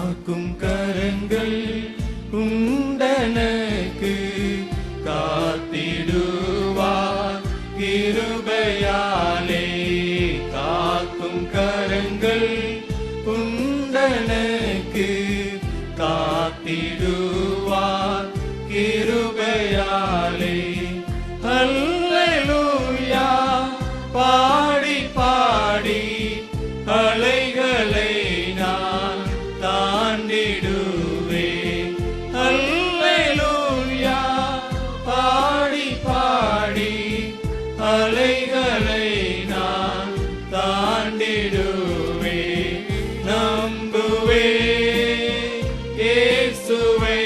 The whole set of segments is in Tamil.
காக்கும் கரங்கள் உண்டனக்கு காத்திடுவார் கிருபையாலே. காக்கும் கரங்கள் உண்டனக்கு காத்திடுவார் கிருபையாலே. அல்லேலூயா பாடி பாடி அலைகளை நான் தாண்டிடுவேன். அல்லேலூயா பாடி பாடி அலைகளை நான் தாண்டிடுவேன். நம்புவேன் இயேசுவை,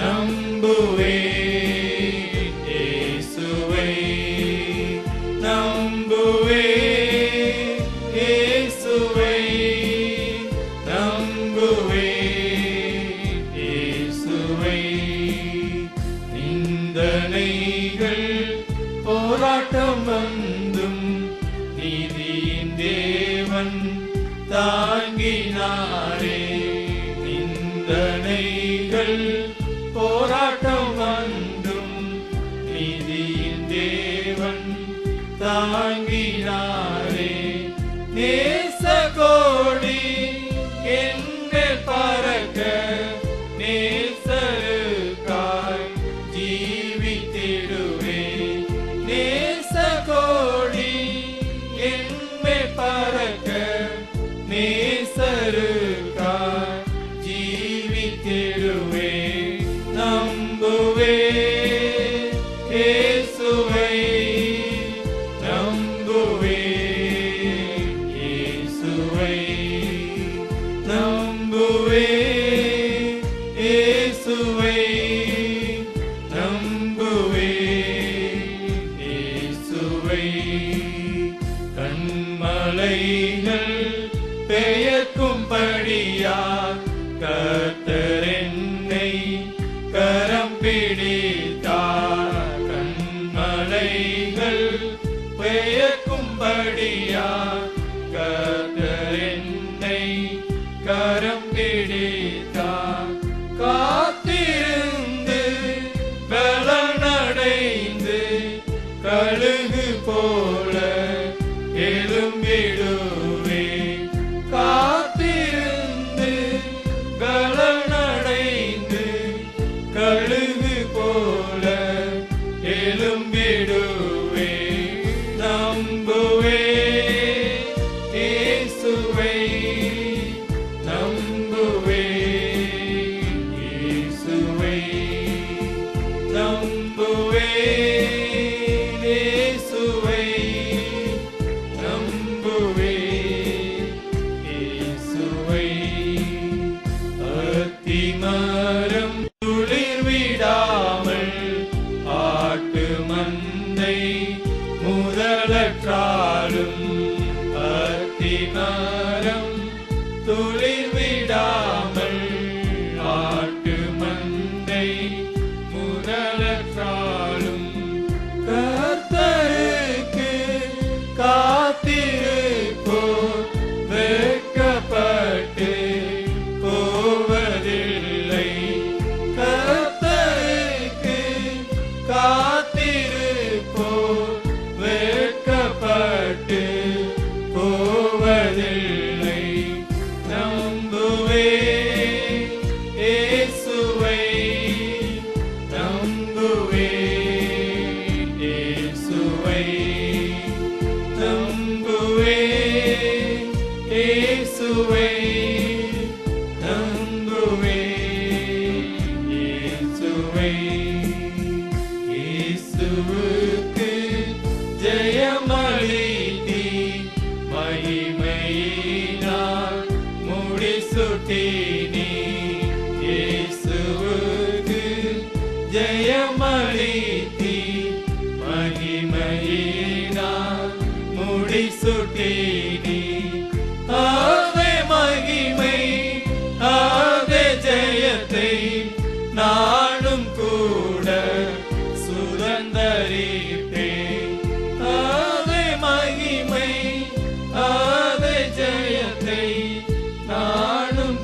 நம்புவேன் இயேசுவை, நம்புவேன் இயேசுவை, நம்புவேன் இயேசுவை. நிந்தனைகள் போராட்டம் வந்தும் நீதியின் தேவன் தாங்கினாரே. நிந்தனைகள் போராட்டம் வந்தும் நீதியின் தேவன் தாங்கினாரே. நேசகோடி என்மேல் பறக்க நேசருக்காய் ஜீவித்திடுவேன். நேசகோடி என்மேல் பறக்க நேசருக்காய் ஜீவித்திடுவேன். நம்புவேன் இயேசுவை, நம்புவேன் இயேசுவை, நம்புவேன் இயேசுவை, நம்புவேன் இயேசுவை. கண்மலைகள் பெயர்க்கும்படியா கர்த்தர் என்னை கரம் பிடித்தார். கண்மலைகள் பெயர்க்கும்படியா கர்த்தர் என்னை கரம் பிடித்தார். காத்திருந்து பலனடைந்து கழுகு போல எழும்பிடுவேன். காத்திருந்து பலனடைந்து கழுகு போல எழும்பிடுவேன். நம்புவேன் இயேசுவை, நம்புவேன் இயேசுவை, நம்புவேன் இயேசுவை, நம்புவேன் இயேசுவை. அத்திமரம் துளிர் விடாமல் ஆட்டு மந்தை முதலற்றாலும். அத்திமரம் துளிர் விடாமல் ஆட்டு மந்தை முதலற்றாலும். கர்த்தருக்கு காத்திருப்போர் வெட்கப்பட்டு போவதில்லை. கர்த்தருக்கு காத்திருப்போர் வெட்கப்பட்டு போவதில்லை. நம்புவேன் இயேசுவை, நம்புவேன் இயேசுவை, நம்புவேன் இயேசுவை, நம்புவேன் இயேசுவை. இயேசுவுக்கு ஜெயமளித்தி மகிமையினால் முடிசூட்டினி. இயேசுவுக்கு ஜெயமளித்தி மகிமையினால் முடிசூட்டினி. ஆவே மகிமை ஆவே ஜெயத்தை நானும் கூட சுதந்தரிப்பேன். ஆவே மகிமை ஆவே ஜெயத்தை நானும்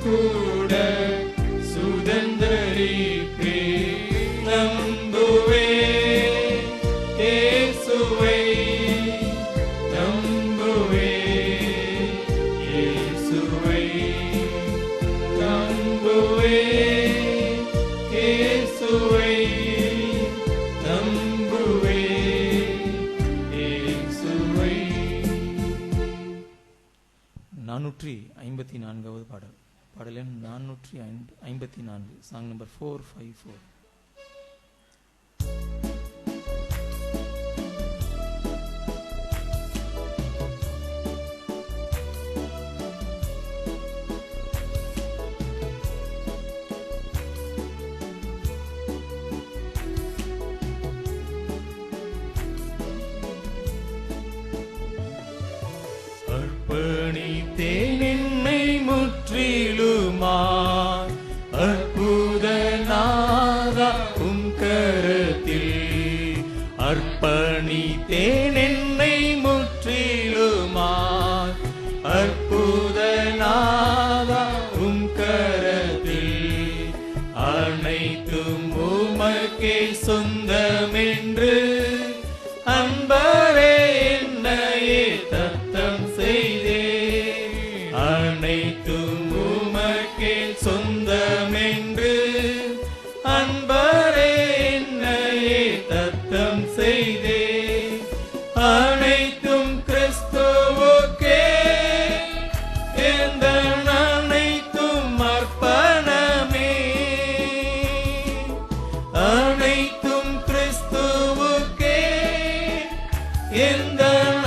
454வது பாடல். பாடல் எண் 454, சாங் நம்பர் 454. அர்ப்பணித்தேன் என்னை முற்றிலுமாய் அற்புத நாதா உம் கரத்தில். அர்ப்பணித்தேன் என்னை முற்றிலுமாய் அற்புத நாதா உம் கரத்தில். அனைத்தும் உமக்கே சொந்தமென்று அன்பரே என்னையே தத்தம் செய்தே. அனைத்தும் உமக்கே சொந்தமென்று அன்பரே என்னையே தத்தம் செய்தே. அனைத்தும் கிறிஸ்துவுக்கே எந்த அனைத்தும் அர்ப்பணமே. அனைத்தும் கிறிஸ்துவுக்கே எந்த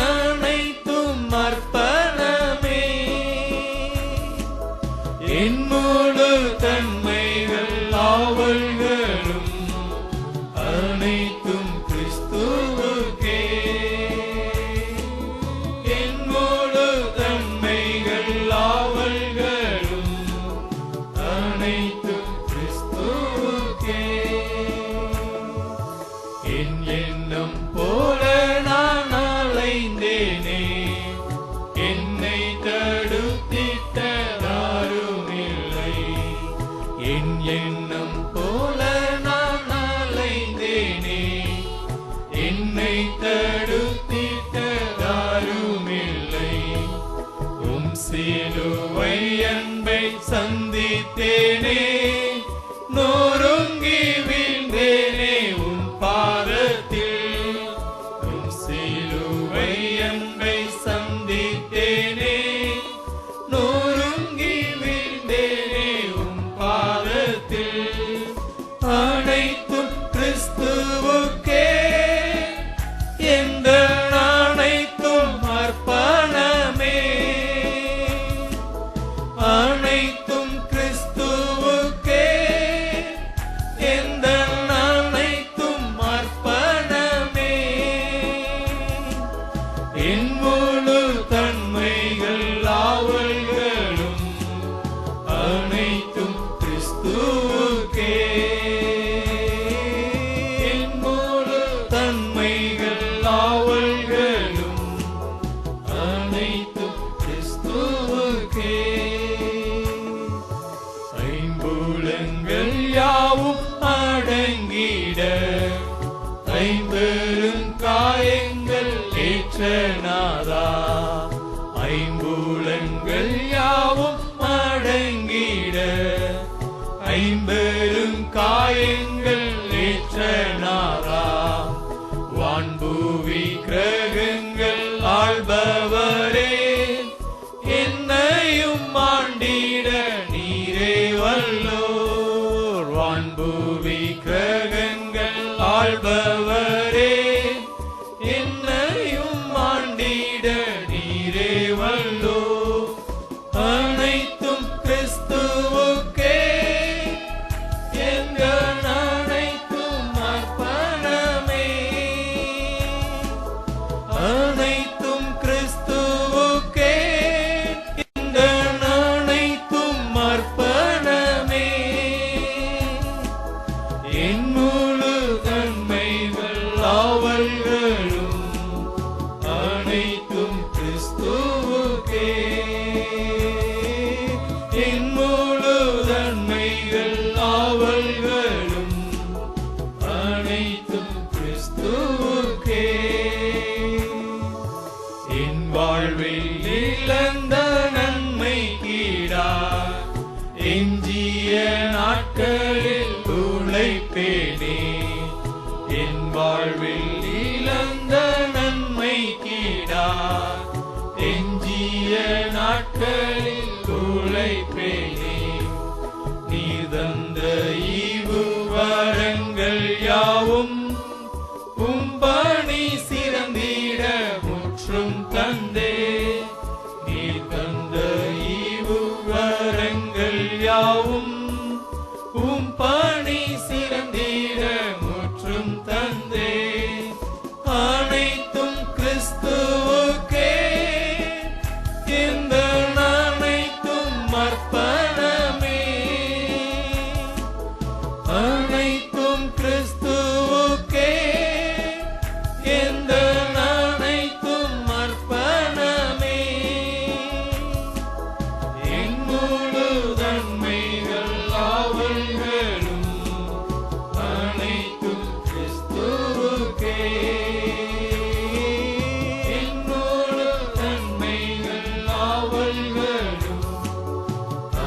அனைத்தும் அர்ப்பணமே. என் முழு தன்மைகள் ஆவல்களும் அனைத்தும் கிறிஸ்துவுக்கே. என் முழு தன்மைகள் ஆவல்களும் அனைத்தும் கிறிஸ்துவுக்கே. என் எண்ணம் போல நான் அலைந்தேனே, என்னை தடுத்திட்ட யாருமில்லை. என் எண்ணம் போல நான் அலைந்தேனே, என்னை தடுத்திட்ட யாருமில்லை. உம் சிலுவை அன்பை சந்தித்தேனே, நொறுங்கி வீழ்ந்தேனே உம் பாதத்தில். உம் சிலுவை அன்பை சந்தித்தேனே, நொறுங்கி வீழ்ந்தேனே உம் பாதத்தில். அனைத்தும் கிறிஸ்துவுக்கே எந்த அனைத்தும் அர்ப்பணமே. அனைத்தும் கிறிஸ்துவுக்கே எந்த அனைத்தும் அர்ப்பணமே. என் முழு தன்மைகள் ஆவல்களும் அனைத்தும் கிறிஸ்துவுக்கே. என் முழு தன்மைகள் ஆவல்களும் அனைத்தும் கிறிஸ்துவுக்கே. ஐம்புலங்கள் யாவும் அடங்கிட ஐம்பெரும் காயங்கள் ஏற்றநாதா. ஐம்புலங்கள் யாவும் அடங்கிட ஐம்பெரும் காயங்கள் ஏற்றநாதா. வான்பூவி கிரகங்கள் ஆள்பவரே, என்னையும் ஆண்டிட நீரே வல்லோர். வான்பூவி கிரகங்கள் ஆள்பவரே, என்னையும் ஆண்டிட நீரே வல்லோர். அனைத்தும் கிறிஸ்துவுக்கே எங்க அனைத்தும் அர்ப்பணமே. அனைத்தும் கிறிஸ்துவுக்கே எங்க அனைத்தும் அர்ப்பணமே. என் முழு தன்மைகள் ஆவல்களும் அனைத்தும் கிறிஸ்துவுக்கே. என் முழு தன்மைகள் ஆவல்களும் அனைத்தும் கிறிஸ்துவுக்கே. என் வாழ்வில் இழந்த நன்மை கீடா எஞ்சிய நாட்களில் உழைப்பேனே. என் வாழ்வில் இழந்த நன்மை கீடா எஞ்சிய நாட்களில் நீர் தந்த ஈவு வரங்கள் யாவும் உம்பணி சிறந்திட முற்றும் தந்தே. நீர் தந்த ஈவு வரங்கள் யாவும் உம்பணி சிறந்திட முற்றும் தந்தே. அனைத்தும் கிறிஸ்துவுக்கே, இந்த அனைத்தும் அர்ப்பணமே. அனைத்தும் கிறிஸ்துவுக்கே, இந்த அனைத்தும் அர்ப்பணமே. என் முழு தன்மைகள் ஆவல்களும் அனைத்தும் கிறிஸ்துவுக்கே. என் முழு தன்மைகள் ஆவல்களும்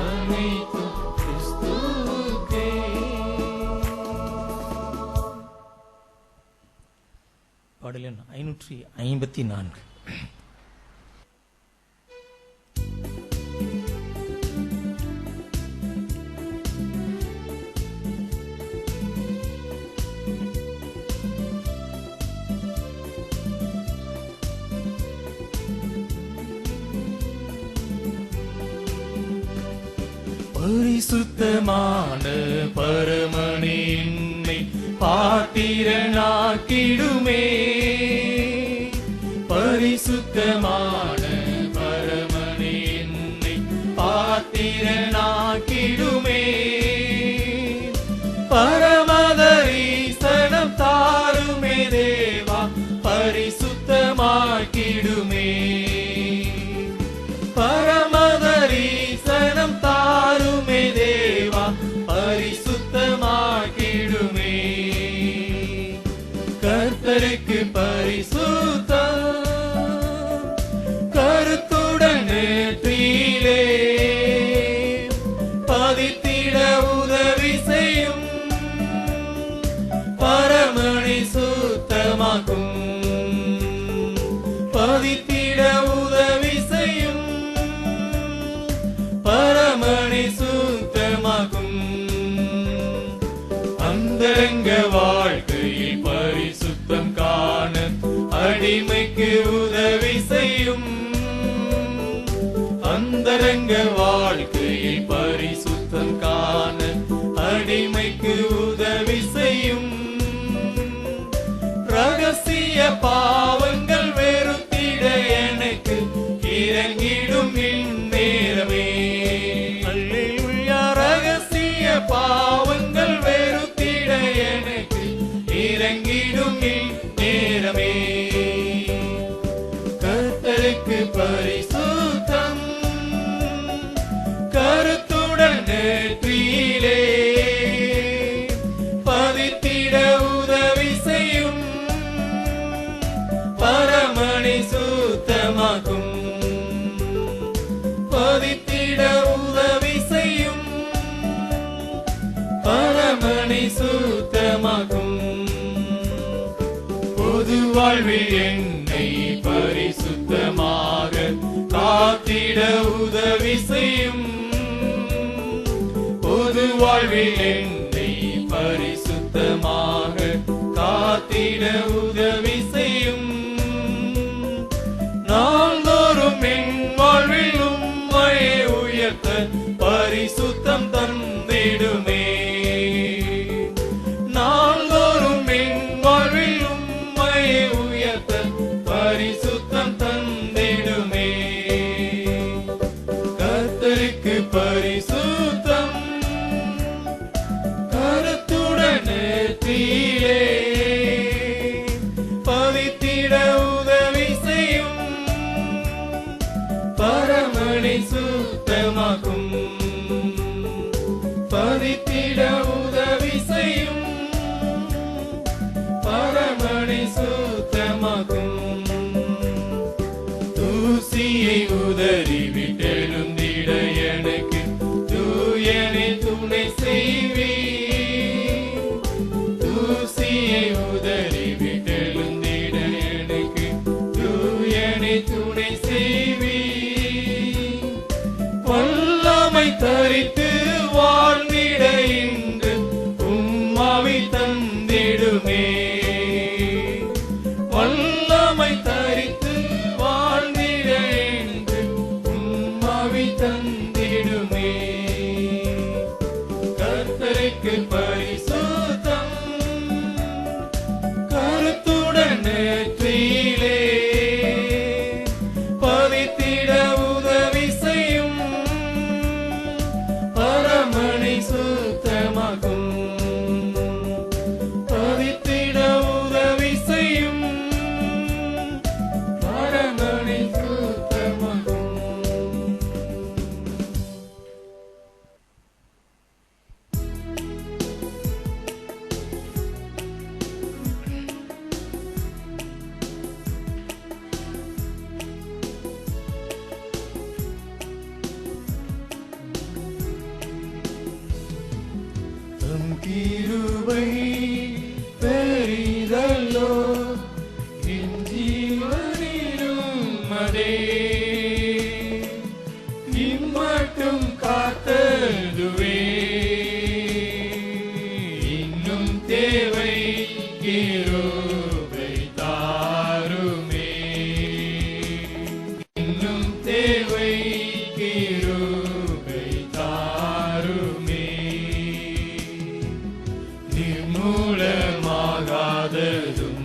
அனைத்தும் கிறிஸ்துவுக்கே. பாடல் எண் 554. பரிசுத்தமான பரமனே என்னை பாத்திரனாக்கிடுமே. பரிசுத்தமான பரமனே என்னை பாத்திரனாக்கிடுமே. பரமதரிசனம் தாருமே தேவா, பரிசுத்தமாக்கிடுமே. பரமதரிசனம் தாருமே தேவா, பரிசுத்தமாக்கிடுமே. கர்த்தருக்கு பரிசுத்தம் கருத்துடன் நெற்றியிலே பதித்திட உதவி செய்யும். பரமனை சுத்தமாக்கும், பதித்திட உதவி செய்யும். பரமனை சுத்தமாக்கும். அந்தரங்க வாழ்க்கையில் பரிசுத்தம் காண அடிமைக்கு உதவி செய்யும். அந்தரங்க வாழ்க்கையில் பரிசுத்தம் காண அடிமைக்கு உதவி செய்யும். ரகசிய பாவங்கள் வெறுத்திட எனக்கு இறங்கிடும் இந்நேரமே. அல்லேலூயா. ரகசிய பாவங்கள் வெறுத்திட எனக்கு இறங்கிடும் இந்நேரமே. கர்த்தருக்கு பரிசுத்தம் கருத்துடன் நெற்றியிலே பதித்திட உதவி செய்யும். பரமனை சுத்தமாக்கும், பதித்திட உதவி செய்யும். பரமனை சுத்தமாக்கும். பொது வாழ்வில் என்னை பரிசுத்தமாக காத்திட உதவி செய்யும். பொது வாழ்வில் என்னை பரிசுத்தமாக காத்திட உதவி செய்யும். நாள்தோறும் என் வாழ்வில் உம்மையே உயர்த்த பரிசுத்தம் தந்திடுமே. நாள்தோறும் என் வாழ்வில் உம்மையே உயர்த்த பரிசுத்தம் தந்திடுமே. கர்த்தருக்கு பரிசுத்தம் கருத்துடன் நெற்றியிலே பதித்திட உதவி செய்யும். பரமனை சுத்தமாக்கும், பதித்திட உதவி செய்யும். பரமனை சுத்தமாக்கும். தூசியை உதறி விட்டெழுந்திட எனக்கு தூயனை துணை செய்வி. தூசியை உதறி விட்டெழுந்திட எனக்கு தூயனை துணை செய்வி. வல்லமை தரி கிருபை பெரிதல்லோ என் ஜீவனிலும் அதே இம்மட்டும் காத்ததுவே இன்னும் தேவை கிருபை தாருமே இன்னும் தேவை கிருபை தாருமே நிர்மூலமாகாததும்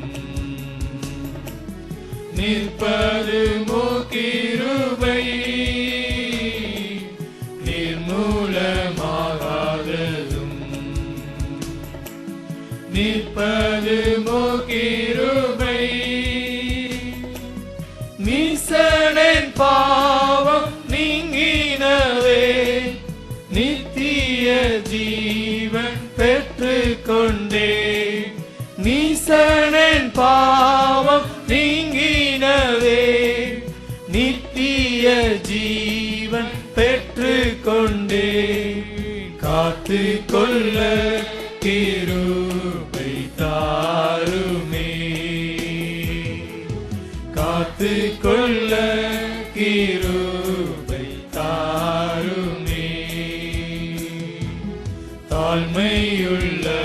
நிற்பதுமோ கிருபை நிர்மூலமாகாததும் நிற்பதுமோ கிருபை நீசனின் பாவம் நீங்கினவே நித்திய ஜீவன் பெற்றுக்கொண்டே நீசனின் பாவம் நீங்கினவே நித்திய ஜீவன் பெற்றுக்கொண்டே காத்து கொள்ள கிருபை தாருமே காத்து கொள்ள கிருபை தாருமே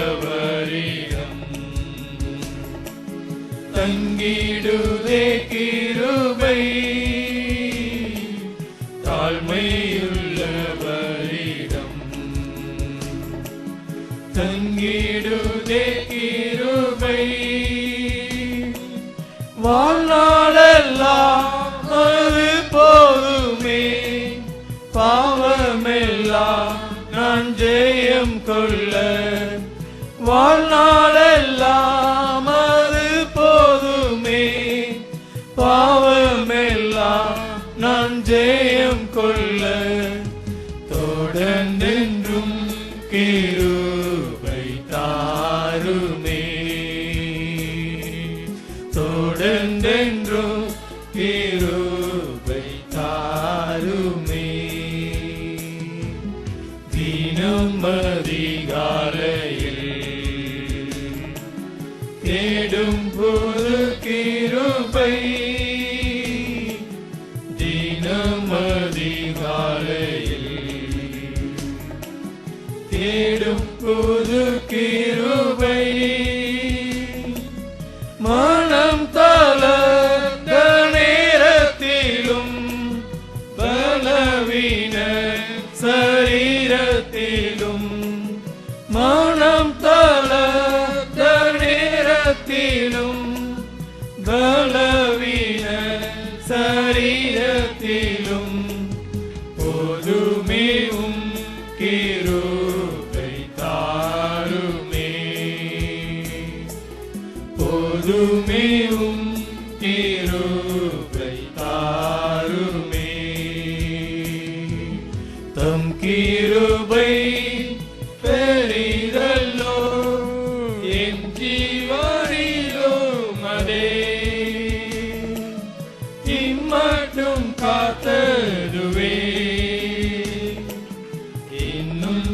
தாழ்மையுள்ளவரிடம் தங்கிடுதே கிருபை தாழ்மையுள்ளவரிடம் தங்கிடுதே கிருபை வாழ்நாளெல்லாம் அது போதுமே பாவமெல்லாம் நான் ஜெயம் கொள்ள வாழ்நாளெல்லாம் அது போதுமே பாவமெல்லாம் நான் ஜெயம் கொள்ள தொடர்ந்தென்றும் கிருபை தாருமே தொடர்ந்தென்றும் கிருபை தாருமே தினம் அதிகாலையில் தேடும் புது கிருபை தினம் அதிகாலையில் தேடும் புது கிருபை மனம் தளர்ந்த நேரத்திலும் பலவீன சரீரத்திலும் மனம் தளர்ந்த நேரத்திலும் பலவீன சரீரத்திலும் போதுமேவும் கிருபை தாருமே போதுமேவும் கிருபை தாருமே தம் கிருபை பெரிதல்லோ என் ஜீவனிலும் அதே இம்மட்டும் காத்ததுவே இன்னும்